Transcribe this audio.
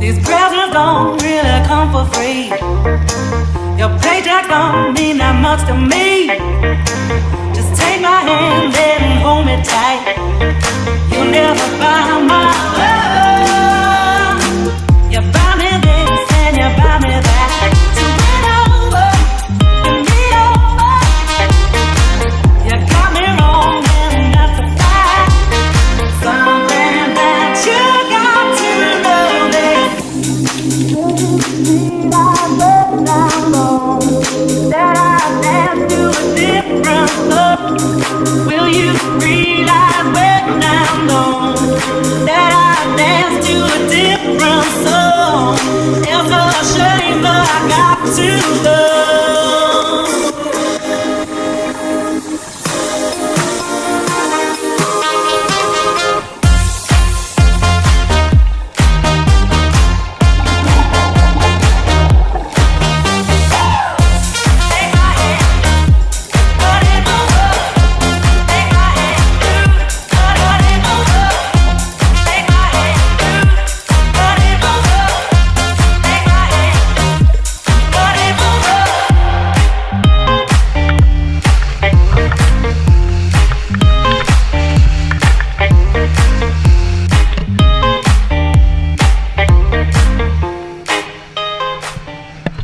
These presents don't really come for free. Your paycheck don't mean that much to me. Just take my hand and hold me tight. You'll never find my love. You buy me this and you buy me that. So win over, win me over. You got me wrong and that's a fact. Something that you got to know is that I dance to a different love. Will you realize when I'm gone that I dance to a different song? It's a shame, but I got to love.